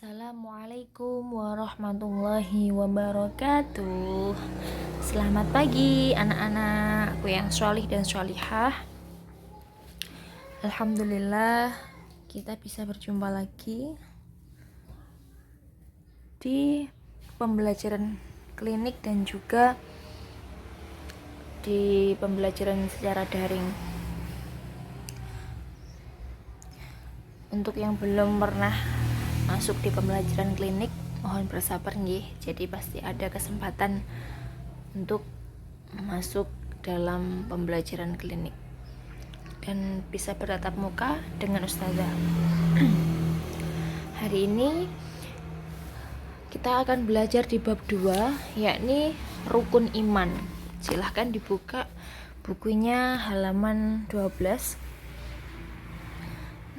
Assalamualaikum warahmatullahi wabarakatuh. Selamat pagi anak-anakku yang sholih dan sholihah. Alhamdulillah kita bisa berjumpa lagi di pembelajaran klinik dan juga di pembelajaran secara daring. Untuk yang belum pernah masuk di pembelajaran klinik, mohon bersabar nggih. Jadi pasti ada kesempatan untuk masuk dalam pembelajaran klinik dan bisa bertatap muka dengan ustazah. Hari ini kita akan belajar di bab 2, yakni rukun iman. Silahkan dibuka bukunya halaman 12.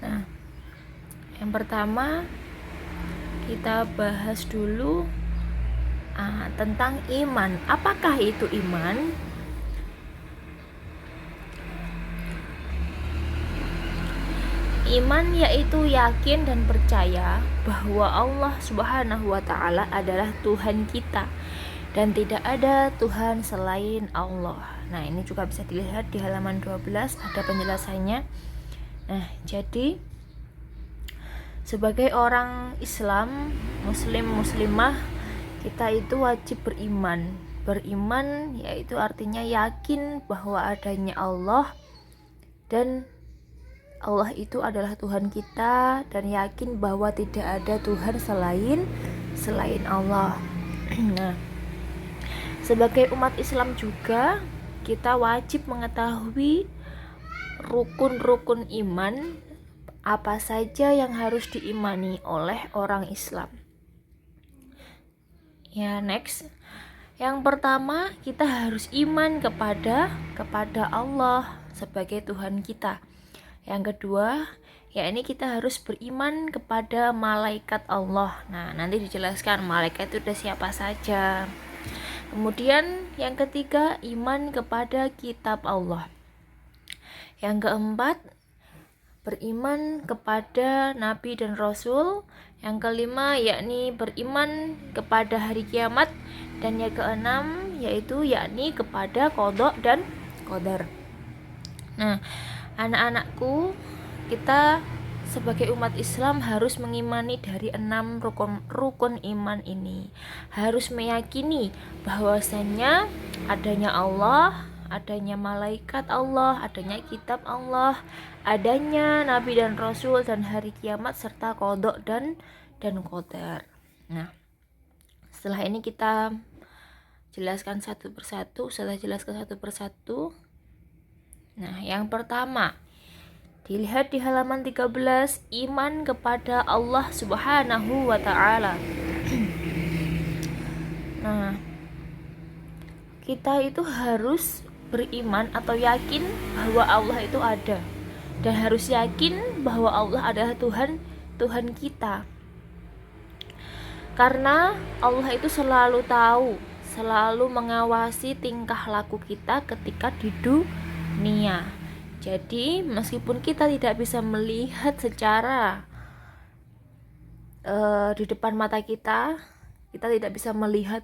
Nah, yang pertama kita bahas dulu tentang iman. Apakah itu iman? Iman yaitu yakin dan percaya bahwa Allah Subhanahu wa Ta'ala adalah Tuhan kita dan tidak ada Tuhan selain Allah. Nah, ini juga bisa dilihat di halaman 12, ada penjelasannya. Nah, jadi sebagai orang Islam, muslimah, kita itu wajib beriman. Beriman yaitu artinya yakin bahwa adanya Allah dan Allah itu adalah Tuhan kita, dan yakin bahwa tidak ada Tuhan selain Allah. Nah, sebagai umat Islam juga kita wajib mengetahui rukun-rukun iman, apa saja yang harus diimani oleh orang Islam. Ya, next. Yang pertama, kita harus iman kepada Allah sebagai Tuhan kita. Yang kedua, yakni kita harus beriman kepada malaikat Allah. Nah, nanti dijelaskan malaikat itu ada siapa saja. Kemudian yang ketiga, iman kepada kitab Allah. Yang keempat, beriman kepada nabi dan rasul. Yang kelima yakni beriman kepada hari kiamat. Dan yang keenam yaitu yakni kepada qada dan qadar. Nah, anak-anakku, kita sebagai umat Islam harus mengimani dari 6 rukun iman ini. Harus meyakini bahwasanya adanya Allah, adanya malaikat Allah, adanya kitab Allah, adanya nabi dan rasul dan hari kiamat serta qada dan qadar. Nah, setelah ini kita jelaskan satu persatu. Setelah jelaskan satu persatu, nah, yang pertama dilihat di halaman 13, iman kepada Allah Subhanahu wa Ta'ala. Nah, kita itu harus beriman atau yakin bahwa Allah itu ada, dan harus yakin bahwa Allah adalah Tuhan kita. Karena Allah itu selalu tahu, selalu mengawasi tingkah laku kita ketika di dunia. Jadi meskipun kita tidak bisa melihat secara di depan mata kita tidak bisa melihat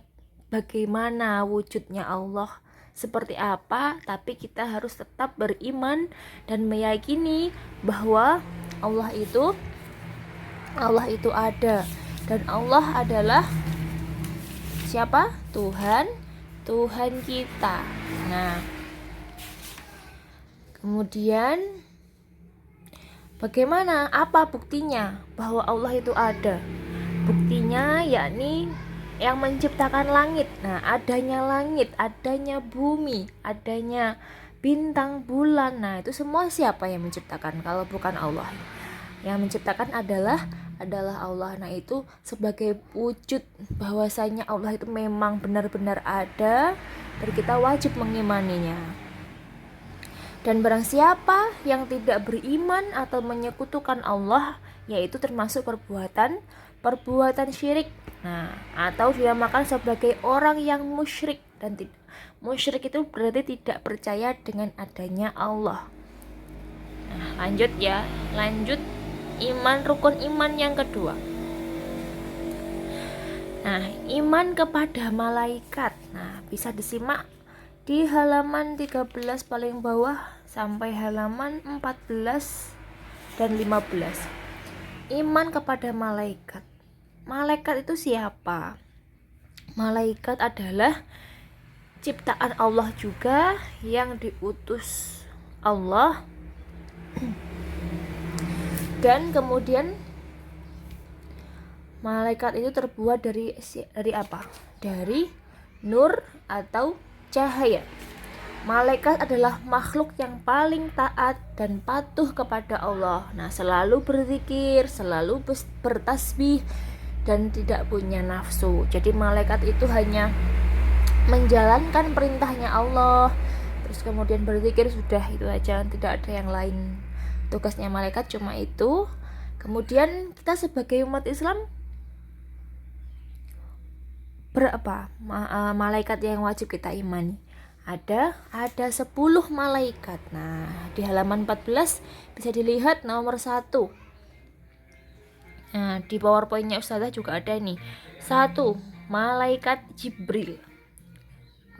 bagaimana wujudnya Allah seperti apa, tapi kita harus tetap beriman dan meyakini bahwa Allah itu ada, dan Allah adalah siapa? Tuhan kita. Nah, kemudian bagaimana? Apa buktinya bahwa Allah itu ada? Buktinya yakni yang menciptakan langit. Nah, adanya langit, adanya bumi, adanya bintang, bulan. Nah, itu semua siapa yang menciptakan kalau bukan Allah? Yang menciptakan adalah Allah. Nah, itu sebagai wujud bahwasanya Allah itu memang benar-benar ada, dan kita wajib mengimaninya. Dan barang siapa yang tidak beriman atau menyekutukan Allah, yaitu termasuk perbuatan syirik. Nah, atau dinamakan sebagai orang yang musyrik. Dan musyrik itu berarti tidak percaya dengan adanya Allah. Nah, lanjut, rukun iman yang kedua. Nah, iman kepada malaikat. Nah, bisa disimak di halaman 13 paling bawah sampai halaman 14 dan 15. Iman kepada malaikat. Malaikat itu siapa? Malaikat adalah ciptaan Allah juga yang diutus Allah, dan kemudian malaikat itu terbuat dari apa? Dari nur atau cahaya. Malaikat adalah makhluk yang paling taat dan patuh kepada Allah. Nah, selalu berzikir, selalu bertasbih, dan tidak punya nafsu. Jadi malaikat itu hanya menjalankan perintahnya Allah, terus kemudian berzikir, sudah itu aja, tidak ada yang lain. Tugasnya malaikat cuma itu. Kemudian kita sebagai umat Islam berapa malaikat yang wajib kita imani? Ada 10 malaikat. Nah, di halaman 14 bisa dilihat nomor 1. Nah, di PowerPoint-nya Ustazah juga ada nih. 1. Malaikat Jibril,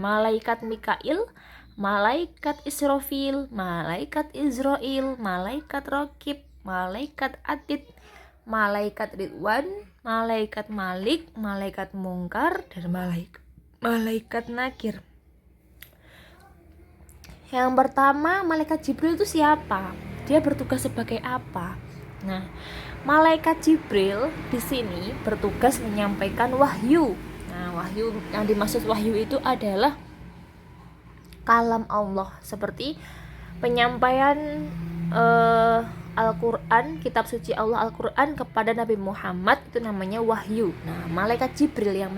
malaikat Mikail, malaikat Israfil, malaikat Israil, malaikat Raqib, malaikat Atid, malaikat Ridwan, malaikat Malik, malaikat Mungkar, dan malaikat Nakir. Yang pertama, malaikat Jibril itu siapa? Dia bertugas sebagai apa? Nah, malaikat Jibril di sini bertugas menyampaikan wahyu. Nah, wahyu yang dimaksud wahyu itu adalah kalam Allah, seperti penyampaian Al-Quran, kitab suci Allah Al-Quran kepada Nabi Muhammad, itu namanya wahyu. Nah, malaikat Jibril yang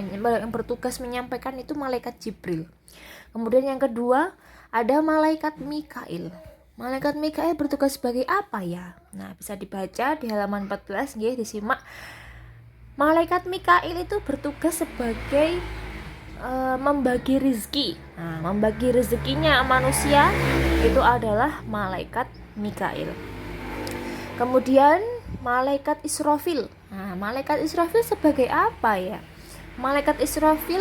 bertugas menyampaikan itu malaikat Jibril. Kemudian yang kedua, ada malaikat Mikail. Malaikat Mikail bertugas sebagai apa ya? Nah, bisa dibaca di halaman 14, nggih, disimak. Malaikat Mikail itu bertugas sebagai membagi rezeki. Nah, membagi rezekinya manusia itu adalah malaikat Mikail. Kemudian malaikat Israfil. Nah, malaikat Israfil sebagai apa ya? Malaikat Israfil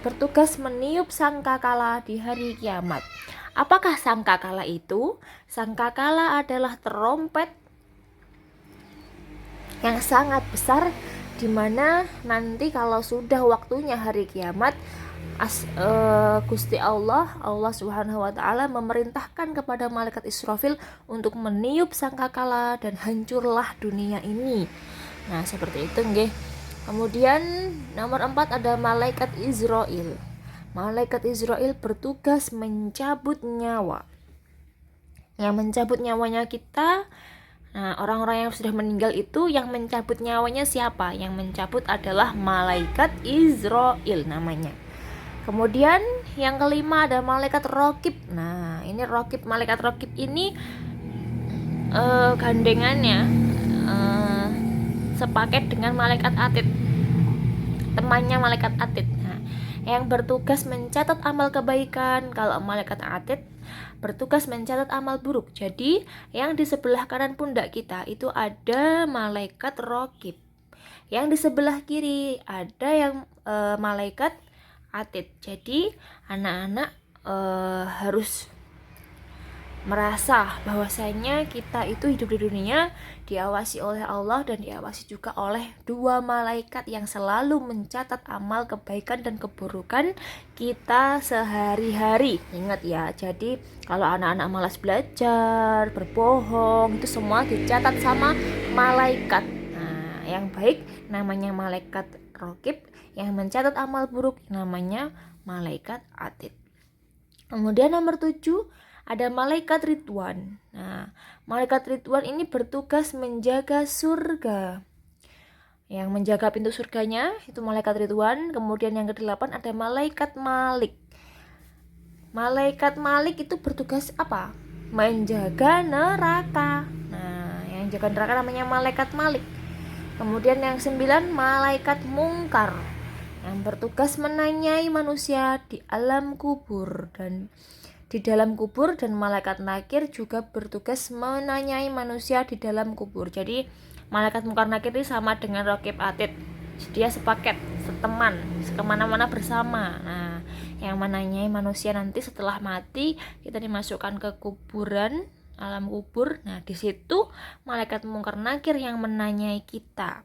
bertugas meniup sangkakala di hari kiamat. Apakah sangkakala itu? Sangkakala adalah terompet yang sangat besar, di mana nanti kalau sudah waktunya hari kiamat, Gusti Allah Subhanahu wa taala memerintahkan kepada malaikat Israfil untuk meniup sangkakala dan hancurlah dunia ini. Nah, seperti itu nggih. Kemudian nomor 4 ada malaikat Israil. Malaikat Israil bertugas mencabut nyawa. Yang mencabut nyawanya kita. Nah, orang-orang yang sudah meninggal itu yang mencabut nyawanya siapa? Yang mencabut adalah malaikat Israil namanya. Kemudian yang kelima ada malaikat Raqib. Nah, ini Raqib, malaikat Raqib ini gandengannya sepaket dengan malaikat Atid, temannya malaikat Atid. Nah, yang bertugas mencatat amal kebaikan. Kalau malaikat Atid bertugas mencatat amal buruk. Jadi yang di sebelah kanan pundak kita itu ada malaikat Raqib. Yang di sebelah kiri ada yang malaikat Atid. Jadi anak-anak harus merasa bahwasanya kita itu hidup di dunia diawasi oleh Allah dan diawasi juga oleh 2 malaikat yang selalu mencatat amal kebaikan dan keburukan kita sehari-hari. Ingat ya, jadi kalau anak-anak malas belajar, berbohong, itu semua dicatat sama malaikat. Nah, yang baik namanya malaikat Raqib, yang mencatat amal buruk namanya malaikat Atid. Kemudian nomor 7 ada malaikat Ridwan. Nah, malaikat Ridwan ini bertugas menjaga surga. Yang menjaga pintu surganya itu malaikat Ridwan. Kemudian yang ke-8 ada malaikat Malik. Malaikat Malik itu bertugas apa? Menjaga neraka. Nah, yang jaga neraka namanya malaikat Malik. Kemudian yang 9 malaikat Mungkar, yang bertugas menanyai manusia di alam kubur dan di dalam kubur, dan malaikat Nakir juga bertugas menanyai manusia di dalam kubur. Jadi malaikat Mungkar Nakir ini sama dengan Raqib Atid. dia sepaket, seteman, kemana-mana bersama. Nah, yang menanyai manusia nanti setelah mati, kita dimasukkan ke kuburan, alam kubur. Nah, di situ malaikat mungkar nakir yang menanyai kita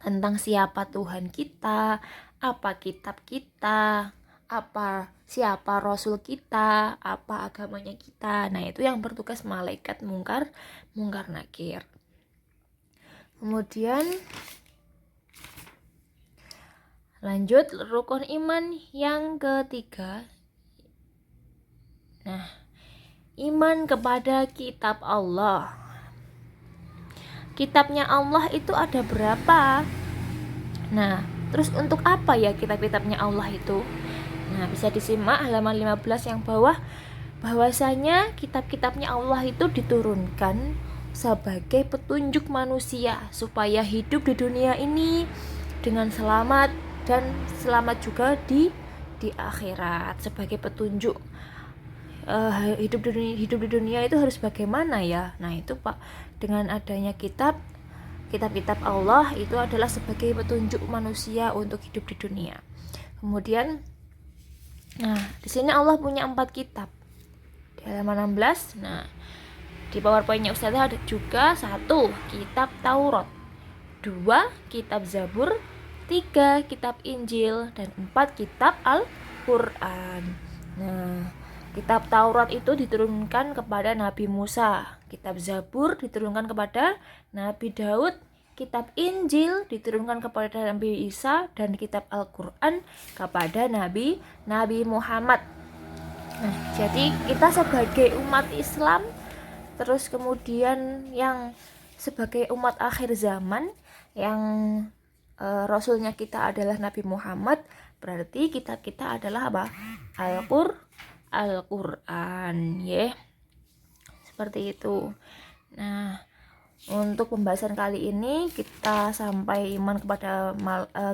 tentang siapa Tuhan kita, apa kitab kita, siapa rasul kita, apa agamanya kita. Nah, itu yang bertugas malaikat mungkar nakir. Kemudian lanjut rukun iman yang ketiga. Nah, iman kepada kitab Allah. Kitabnya Allah itu ada berapa? Nah, terus untuk apa ya kitab-kitabnya Allah itu? Nah, bisa disimak halaman 15 yang bawah, bahwasanya kitab-kitabnya Allah itu diturunkan sebagai petunjuk manusia supaya hidup di dunia ini dengan selamat dan selamat juga di akhirat, sebagai petunjuk hidup di dunia itu harus bagaimana ya. Nah, itu Pak, dengan adanya kitab-kitab Allah itu adalah sebagai petunjuk manusia untuk hidup di dunia. Kemudian di sini Allah punya 4 kitab di halaman 16. Nah, di PowerPoint-nya Ustazah ada juga 1 kitab Taurat, 2 kitab Zabur, 3 kitab Injil, dan 4 kitab Al-Quran. Nah, kitab Taurat itu diturunkan kepada Nabi Musa, kitab Zabur diturunkan kepada Nabi Daud, kitab Injil diturunkan kepada Nabi Isa, dan kitab Al-Quran kepada Nabi Muhammad. Nah, jadi kita sebagai umat Islam, terus kemudian yang sebagai umat akhir zaman, yang rasulnya kita adalah Nabi Muhammad, berarti kita adalah apa? Al-Quran, ya. Seperti itu. Nah, untuk pembahasan kali ini kita sampai iman kepada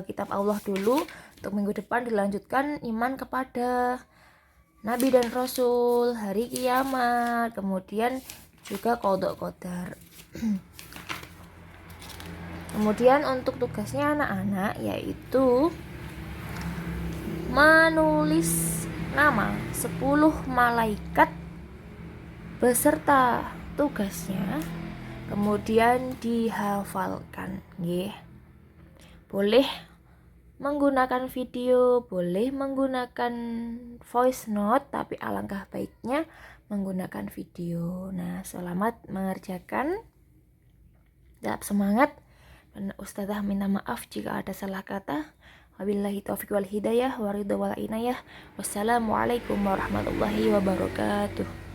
kitab Allah dulu. Untuk minggu depan dilanjutkan iman kepada Nabi dan Rasul, hari kiamat, kemudian juga qada qadar. Kemudian untuk tugasnya anak-anak yaitu menulis nama 10 malaikat beserta tugasnya, kemudian dihafalkan, nggih. Boleh menggunakan video, boleh menggunakan voice note, tapi alangkah baiknya menggunakan video. Nah, selamat mengerjakan. Tetap semangat. Ustazah minta maaf jika ada salah kata. Wabillahi taufiq wal hidayah, waridha wal inayah. Wassalamualaikum warahmatullahi wabarakatuh.